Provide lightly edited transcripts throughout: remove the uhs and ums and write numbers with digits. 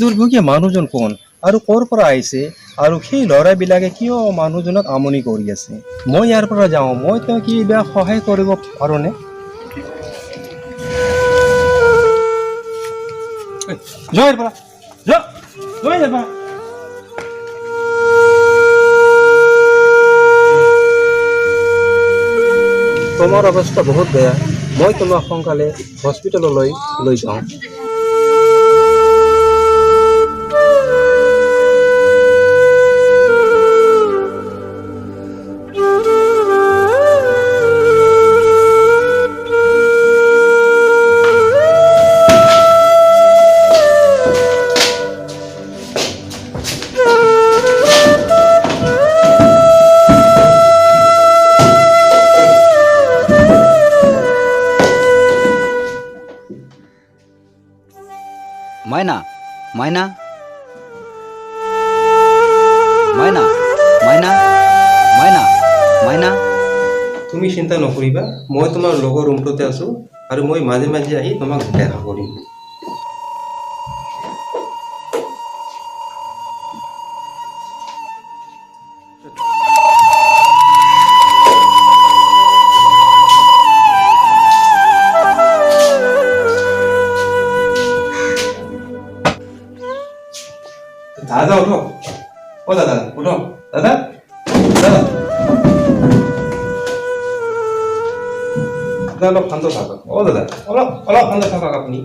দুৰ্ভগীয়া মানুহজন কোন আৰু ক'ৰ পৰা আহিছে আৰু সেই ল'ৰাবিলাকে কিয় মানুহজনক আমনি কৰি আছে। মই ইয়াৰ পৰা যাওঁ, মই তেওঁক কিবা সহায় কৰিব পাৰোঁনে? জয় পৰা জয় যাবা। তোমাৰ অৱস্থা বহুত বেয়া, মই তোমাক সোনকালে হস্পিটেললৈ লৈ যাওঁ। মাইনা মাইনা মাইনা মাইনা মাইনা মাইনা। তুমি চিন্তা নকৰিবা, মই তোমাৰ লগৰ ৰুমটোতে আছোঁ আৰু মই মাজে মাজে আহি তোমাক দেখা কৰিম। দাদা উঠো, ও দাদা উঠো, দাদা দাদা অলপ শান্ত থাকক। ও দাদা অলপ অলপ শান্ত থাকক আপুনি।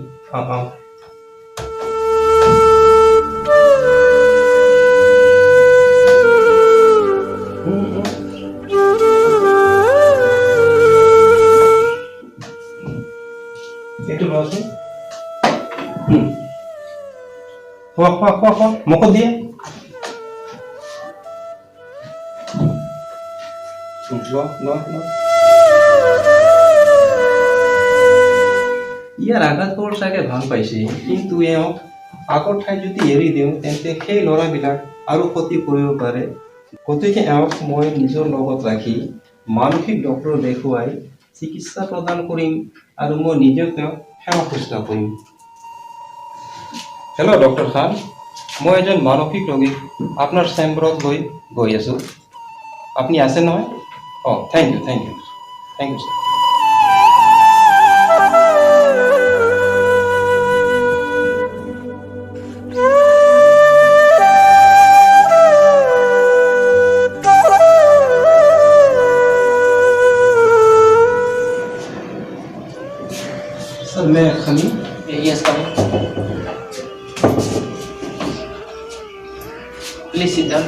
একটু লওঁচোন। খোৱা খোৱা খোৱা খোৱা মুখত দিয়ে। ইয়াৰ আঘাতবোৰ চাগে ভাল পাইছে, কিন্তু এওঁক আগৰ ঠাইত যদি এৰি দিওঁ তেন্তে সেই ল'ৰাবিলাক আৰু ক্ষতি কৰিব পাৰে। গতিকে এওঁক মই নিজৰ লগত ৰাখি মানসিক ডক্তৰ দেখুৱাই চিকিৎসা প্ৰদান কৰিম আৰু মই নিজেও তেওঁক সেৱা শুশ্ৰূষা কৰিম। হেল্ল' ডক্টৰ খান, মই এজন মানসিক ৰোগীক আপোনাৰ চেম্বাৰত লৈ গৈ আছোঁ। আপুনি আছে নহয়? অঁ thank you thank you thank you sir. Sir मैं खनी। Yes, come in. Please sit down.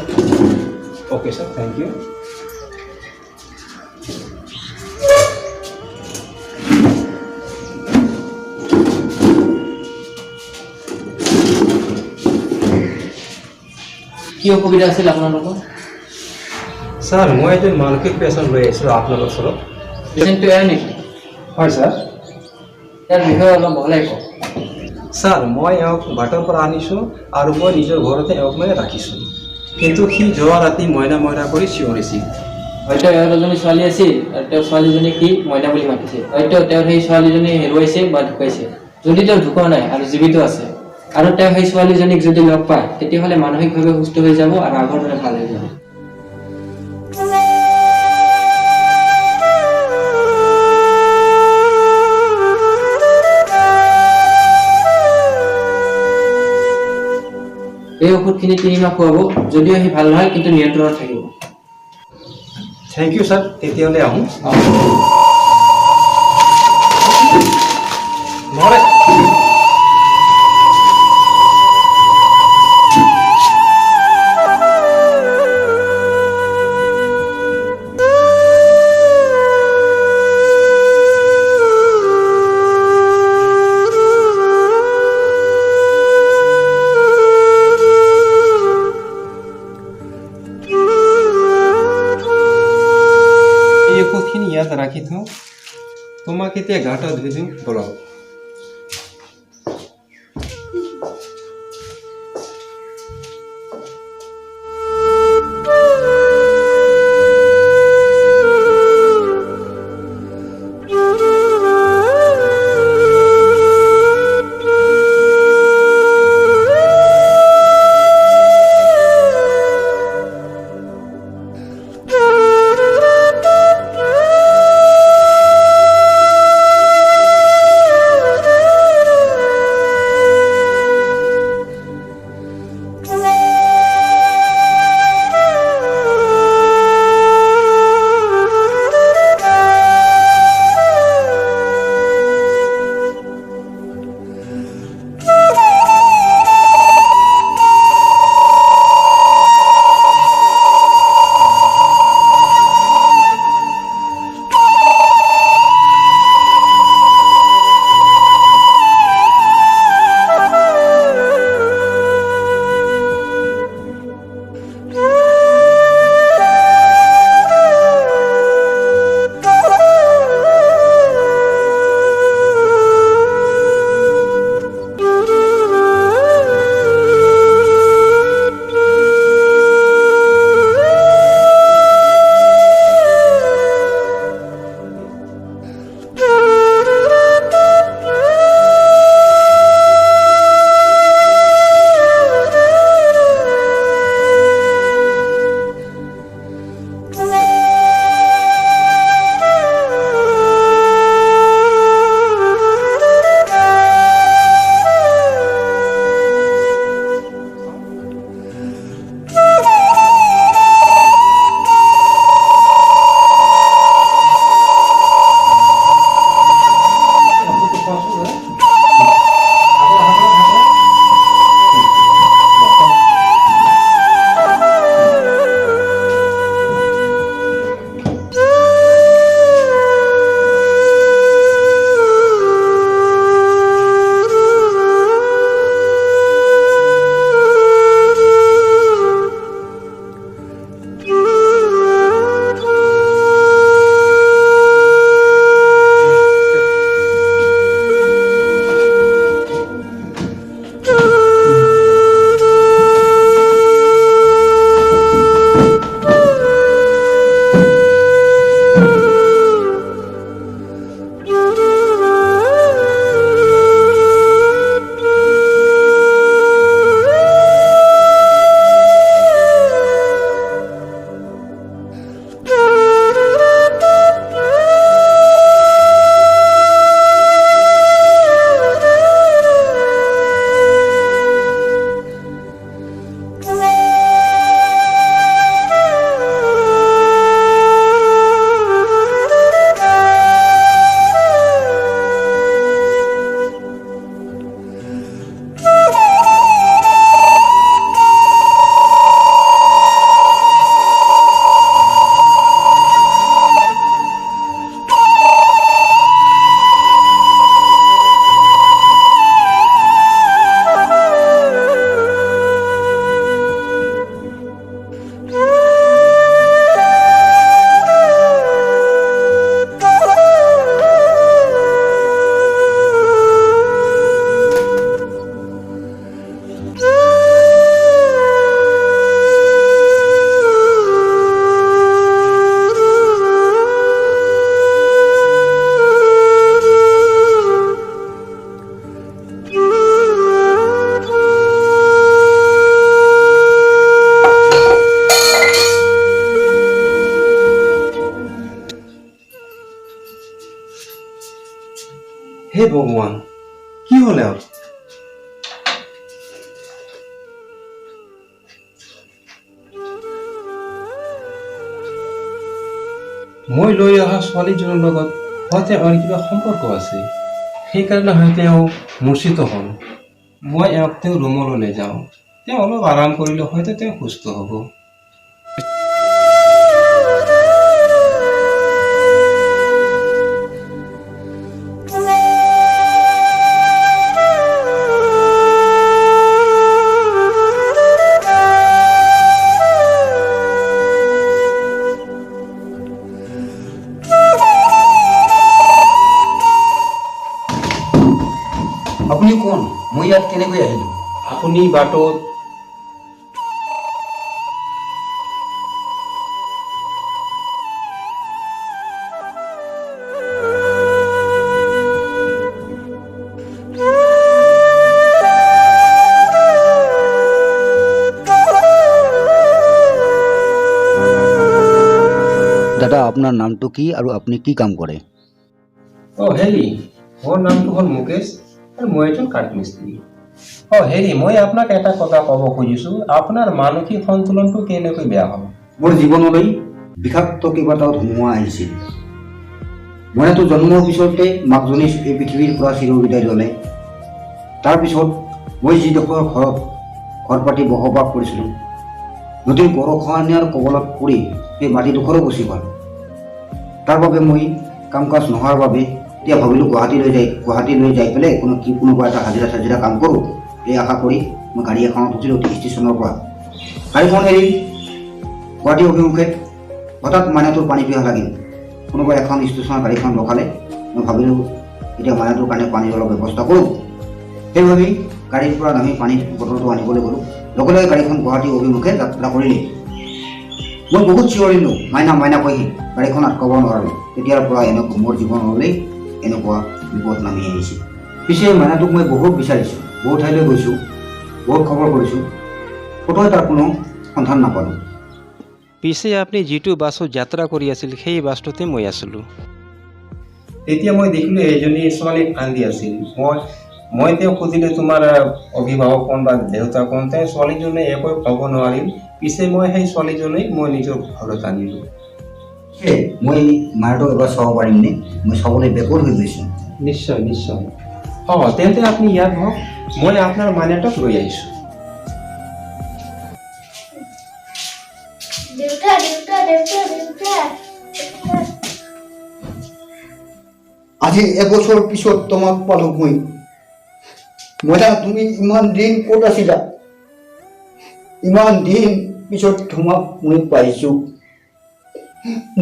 Okay sir, thank you. কি অসুবিধা আছিল আপোনালোকৰ? ছাৰ মই এজন মানসিক পেচেণ্ট লৈ আহিছোঁ আপোনালোকৰ ওচৰত। পেচেণ্টটো এয়া নেকি? হয় ছাৰ। ইয়াৰ বিষয়ে অলপ বহলাই কওক। ছাৰ মই এওঁক বাটৰ পৰা আনিছোঁ আৰু মই নিজৰ ঘৰতে এওঁক মানে ৰাখিছোঁ, কিন্তু সি যোৱা ৰাতি মইনা মইনা কৰি চিঞৰিছিল। হয়তো এওঁৰ এজনী ছোৱালী আছিল আৰু তেওঁৰ ছোৱালীজনীক সি মইনা বুলি মাতিছিল। হয়তো তেওঁৰ সেই ছোৱালীজনী হেৰুৱাইছে বা ঢুকাইছে। যদি তেওঁ ঢুকোৱা নাই আৰু জীৱিত আছে আৰু তেওঁ সেই ছোৱালীজনীক যদি লগ পায় তেতিয়াহ'লে মানসিকভাৱে সুস্থ হৈ যাব আৰু আগৰ দৰে ভাল হৈ যাব। এই ঔষধখিনি 3 মাহ খুৱাব, যদিও সি ভাল নহয় কিন্তু নিয়ন্ত্ৰণত থাকিব। থেংক ইউ ছাৰ, তেতিয়াহ'লে আহোঁ। ঔষধখিনি ইয়াত ৰাখি থওঁ, তোমাক এতিয়া গাটো ধুই দিওঁ বলক। হে ভগৱান, কি হ'ল এওঁৰ? মই লৈ অহা ছোৱালীজনীৰ লগত হয়তো অইন কিবা সম্পৰ্ক আছে, সেইকাৰণে হয়তো তেওঁ মূৰ্ছিত হ'ল। মই এওঁক তেওঁ ৰুমলৈ লৈ যাওঁ, তেওঁ অলপ আৰাম কৰিলে হয়তো তেওঁ সুস্থ হ'ব। আপুনি কোন? মই ইয়াত কেনেকৈ আহিলোঁ? আপুনি বাটত দাদা, আপোনাৰ নামটো কি আৰু আপুনি কি কাম কৰে? হেৰি, মোৰ নামটো হ'ল মুকেশ আৰু মই এজন কাঠমিস্ত্ৰী। হেৰি, মই আপোনাক এটা কথা ক'ব খুজিছোঁ, আপোনাৰ মানসিক সন্তুলনটো কেনেকৈ বেয়া হ'ল? মোৰ জীৱনলৈ বিষাক্ত কেইবাটাও ধুমুহা আহিছিল। মইতো জন্মৰ পিছতে মাকজনী এই পৃথিৱীৰ পৰা চিৰবিদায় ল'লে। তাৰপিছত মই যিডোখৰ ঘৰ পাতি বসবাস কৰিছিলোঁ, নদীৰ গৰখহনীয়াৰ কবলত পৰি সেই মাটিডোখৰো গুচি গ'ল। তাৰ বাবে মই কাম কাজ নোহোৱাৰ বাবে এতিয়া ভাবিলোঁ গুৱাহাটীলৈ যাই পেলাই কোনোবা এটা হাজিৰা কাম কৰোঁ, এই আশা কৰি মই গাড়ী এখনত উঠিলোঁ ষ্টেচনৰ পৰা। গাড়ীখন এৰি গুৱাহাটী অভিমুখে হঠাৎ মাইনাটোৰ পানী পিয়াহ লাগিল। কোনোবা এখন ষ্টেচনৰ গাড়ীখন ৰখালে। মই ভাবিলোঁ এতিয়া মাইনাটোৰ কাৰণে পানীৰ অলপ ব্যৱস্থা কৰোঁ। সেইভাবেই গাড়ীৰ পৰা নামি পানীৰ বটলটো আনিবলৈ গ'লোঁ। লগে লগে গাড়ীখন গুৱাহাটী অভিমুখে যাত্ৰা কৰিলে। মই বহুত চিঞৰিলোঁ, মাইনা মাইনা কৈ গাড়ীখন আটকাব নোৱাৰিলোঁ। তেতিয়াৰ পৰা মোৰ জীৱনলৈ এনেকুৱা বিপদ নামি আহিছিল। পিছে মাইনাটোক মই বহুত বিচাৰিছোঁ, বহুত ঠাইলৈ গৈছোঁ, বহুত খবৰ কৰিছোঁ, ক'তোৱে তাৰ কোনো সন্ধান নাপালোঁ। পিছে আপুনি যিটো বাছত যাত্ৰা কৰি আছিল সেই বাছটোতে মই আছিলোঁ। তেতিয়া মই দেখিলোঁ এজনী ছোৱালীক কান্দি আছিল। মই তেওঁক সুধিলোঁ, তোমাৰ অভিভাৱক কোন বা দেউতা কোন? তেওঁ ছোৱালীজনী একো ক'ব নোৱাৰিল। পিছে মই সেই ছোৱালীজনীক মই নিজৰ ঘৰত আনিলোঁ। মই মাইনাটোক এবাৰ চাব পাৰিমনে? মই চাবলৈ বেকুৰ হৈ গৈছোঁ। নিশ্চয় নিশ্চয়। তেন্তে আপুনি ইয়াত হওক, মই আপোনাৰ মাইনাটোক লৈ আহিছোঁ। আজি এবছৰ পিছত তোমাক পালোঁ মই। মইনা, তুমি ইমান দিন ক'ত আছিলা? ইমান দিন পিছত তোমাক মই পাইছোঁ।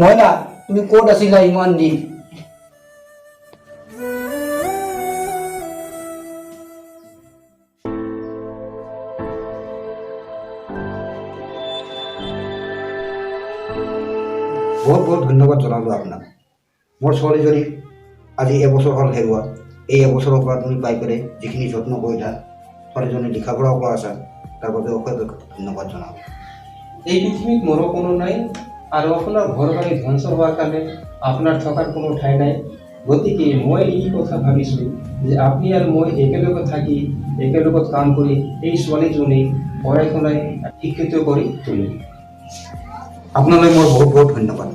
মইনা, তুমি ক'ত আছিলা ইমান দিন? বহুত বহুত ধন্যবাদ জনালোঁ আপোনাক। মোৰ ছোৱালীজনী আজি এবছৰ হ'ল হেৰুৱা। এই এবছৰৰ পৰা তুমি পাই পেলাই যিখিনি যত্ন কৰিলা, ছোৱালীজনী লিখা পঢ়াও কৰা আছা, তাৰ বাবে অশেষ ধন্যবাদ জনাওঁ। এই পৃথিৱীত মোৰো কোনো নাই, আৰু আপোনাৰ ঘৰ বাৰী ধ্বংস হোৱাৰ কাৰণে আপোনাৰ থকাৰ কোনো ঠাই নাই। গতিকে মই এই কথা ভাবিছোঁ যে আপুনি আৰু মই একেলগে থাকি একেলগত কাম কৰি এই ছোৱালীজনীক পঢ়াই শুনাই শিক্ষিত কৰি তুলিম। আপোনালৈ মোৰ বহুত বহুত ধন্যবাদ।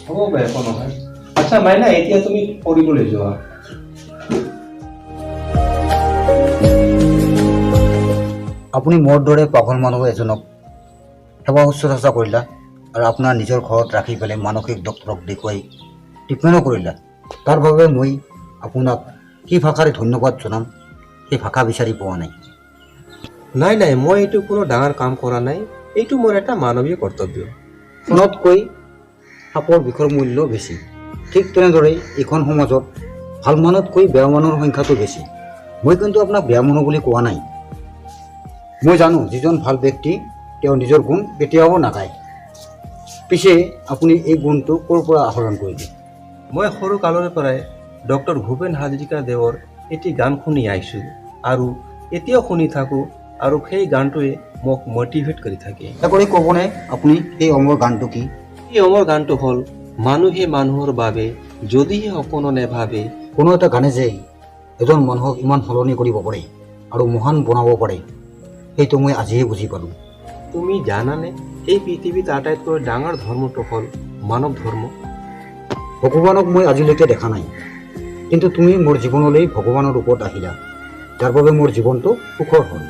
হ'ব বা একো নহয়। আচ্ছা মাইনা, এতিয়া তুমি পঢ়িবলৈ যোৱা। আপুনি মোৰ দৰে পাগল মানুহ এজনক সেৱা শুশ্ৰূষা কৰিলা, আৰু আপোনাৰ নিজৰ ঘৰত ৰাখি পেলাই মানসিক ডক্তৰক দেখুৱাই ট্ৰিটমেণ্টো কৰিলা। তাৰ বাবে মই আপোনাক কি ভাষাৰে ধন্যবাদ জনাম সেই ভাষা বিচাৰি পোৱা নাই। নাই, মই এইটো কোনো ডাঙৰ কাম কৰা নাই। এইটো মোৰ এটা মানৱীয় কৰ্তব্য। সোণতকৈ সাপৰ বিষৰ মূল্য বেছি। ঠিক তেনেদৰে এইখন সমাজত ভাল মানুহতকৈ বেয়া মানুহৰ সংখ্যাটো বেছি। মই কিন্তু আপোনাক বেয়া মানুহ বুলি কোৱা নাই। মই জানো যিজন ভাল ব্যক্তি তেওঁ নিজৰ গুণ কেতিয়াও নাগায়। পিছে আপুনি এই গুণটো ক'ৰ পৰা আহৰণ কৰিলে? মই সৰু কালৰে পৰাই ডক্টৰ ভূপেন হাজৰিকা দেৱৰ এটি গান শুনি আহিছোঁ, আৰু এতিয়াও শুনি থাকোঁ, আৰু সেই গানটোৱে মোক মটিভেট কৰি থাকে। কৰি ক'বনে আপুনি সেই অমৰ গানটো কি? এই অমৰ গানটো হ'ল, মানুহে মানুহৰ বাবে যদিহে অপনো নেভাবে, কোনো এটা গানে যে এজন মানুহক ইমান সলনি কৰিব পাৰে আৰু মহান বনাব পাৰে সেইটো মই আজিহে বুজি পালোঁ। তুমি জানানে এই পৃথিৱীত আটাইতকৈ ডাঙৰ ধৰ্মটো হ'ল মানৱ ধৰ্ম। ভগৱানক মই আজিলৈকে দেখা নাই, কিন্তু তুমি মোৰ জীৱনলৈ ভগৱানৰ ৰূপত আহিলা, যাৰ বাবে মোৰ জীৱনটো সুখৰ হ'ল।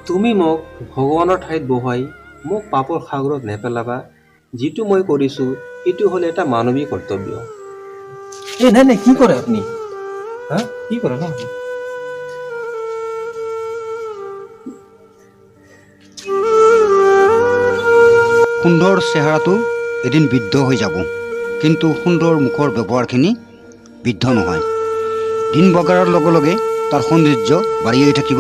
তুমি মোক ভগৱানৰ ঠাইত বহুৱাই মোক পাপৰ সাগৰত নেপেলাবা। যিটো মই কৰিছোঁ এইটো হ'ল এটা মানৱীয় কৰ্তব্য। এই নাই নাই, কি কৰে আপুনি? হা, কি কৰে ন? সুন্দৰ চেহেৰাটো এদিন বৃদ্ধ হৈ যাব, কিন্তু সুন্দৰ মুখৰ ব্যৱহাৰখিনি বৃদ্ধ নহয়। দিন বগাৰৰ লগে লগে তাৰ সৌন্দৰ্য বাঢ়িয়ে থাকিব।